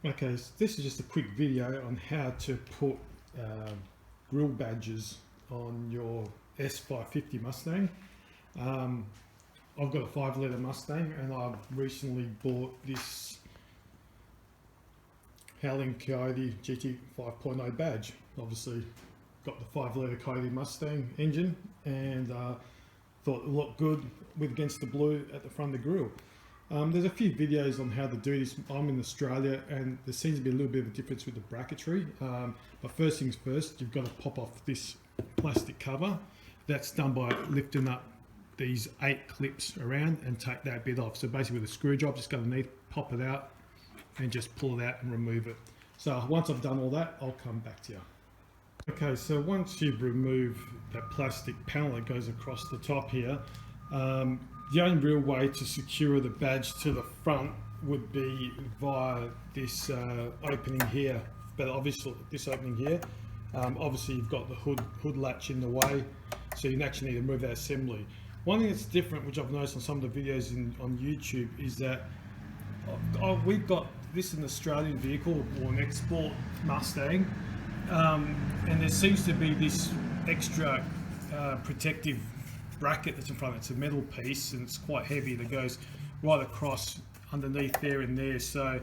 Okay, so this is just a quick video on how to put grill badges on your S550 Mustang. I've got a 5-litre Mustang and I've recently bought this Howling Coyote GT 5.0 badge. Obviously got the 5-litre Coyote Mustang engine and thought it looked good with against the blue at the front of the grille. There's a few videos on how to do this. I'm in Australia and there seems to be a little bit of a difference with the bracketry. But first things first, you've got to pop off this plastic cover. That's done by lifting up these 8 clips around and take that bit off. So basically with a screwdriver, just go underneath, pop it out and just pull it out and remove it. So once I've done all that, I'll come back to you. Okay, so once you've removed that plastic panel that goes across the top here, the only real way to secure the badge to the front would be via this opening here. But obviously this opening here, obviously you've got the hood latch in the way, so you actually need to remove that assembly. One thing that's different, which I've noticed on some of the videos on YouTube, is that we've got this an Australian vehicle or an export Mustang, and there seems to be this extra protective bracket that's in front of it. It's a metal piece and it's quite heavy that goes right across underneath there and there. So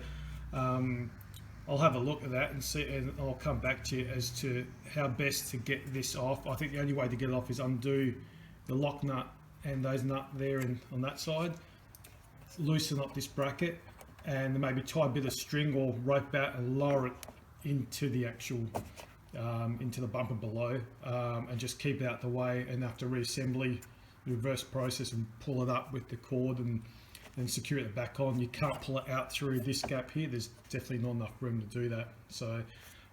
I'll have a look at that and see, and I'll come back to you as to how best to get this off. I think the only way to get it off is undo the lock nut and those nut there and on that side, loosen up this bracket and maybe tie a bit of string or rope out and lower it into the actual into the bumper below, and just keep it out the way, and after reassembly, reverse process and pull it up with the cord and secure it back on. You can't pull it out through this gap here. There's definitely not enough room to do that. So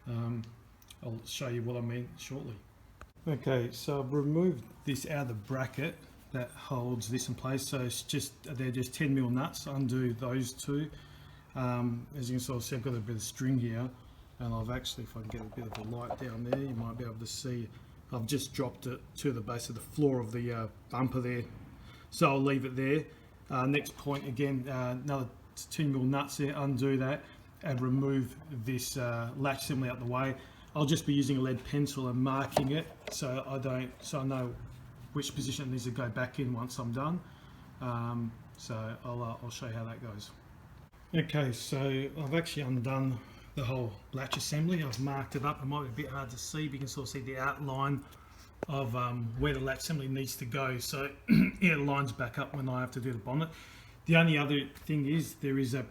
I'll show you what I mean shortly. Okay, so I've removed this out of the bracket that holds this in place. So it's just, they're just 10mm nuts. Undo those two. As you can sort of see, I've got a bit of string here. And I've actually, if I can get a bit of a light down there, you might be able to see, I've just dropped it to the base of the floor of the bumper there. So I'll leave it there. Next point, again, another 10mm nuts there, undo that and remove this latch assembly out the way. I'll just be using a lead pencil and marking it so I know which position it needs to go back in once I'm done. So I'll show you how that goes. Okay, so I've actually undone the whole latch assembly. I've marked it up. It might be a bit hard to see, but you can sort of see the outline of where the latch assembly needs to go. So it lines back up when I have to do the bonnet. The only other thing is there is a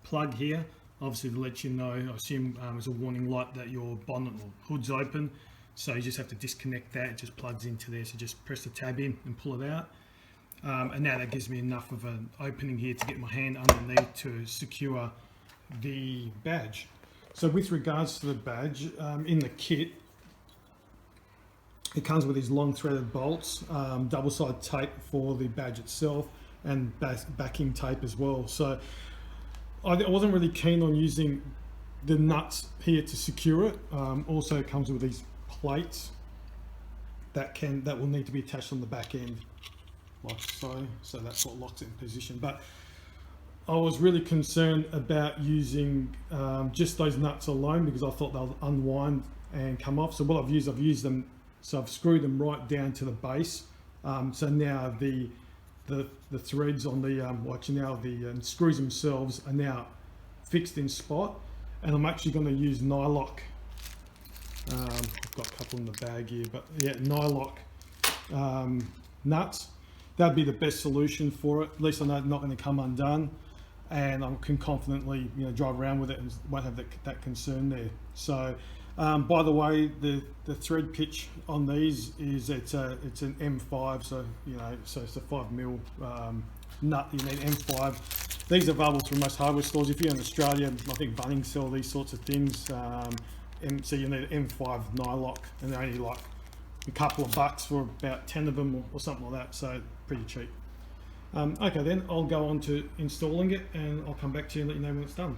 plug here, obviously to let you know, I assume there's a warning light that your bonnet or hood's open. So you just have to disconnect that. It just plugs into there. So just press the tab in and pull it out. And now that gives me enough of an opening here to get my hand underneath to secure the badge. So with regards to the badge, in the kit, it comes with these long threaded bolts, double-sided tape for the badge itself, and backing tape as well. So I wasn't really keen on using the nuts here to secure it. Also it comes with these plates that will need to be attached on the back end, like so. So that's what locks it in position. But I was really concerned about using just those nuts alone because I thought they'll unwind and come off. So what I've used them, so I've screwed them right down to the base. So now the threads on the screws themselves are now fixed in spot, and I'm actually going to use nylock. I've got a couple in the bag here, but yeah, nylock nuts. That'd be the best solution for it. At least I know it's not going to come undone, and I can confidently drive around with it and won't have that concern there. So by the way, the thread pitch on these is it's an M5, so so it's a 5mm nut. You need M5. These are available through most hardware stores. If you're in Australia, I think Bunnings sell these sorts of things. So you need an M5 nylock, and they're only like a couple of bucks for about 10 of them or something like that, so pretty cheap. Okay, then I'll go on to installing it and I'll come back to you and let you know when it's done.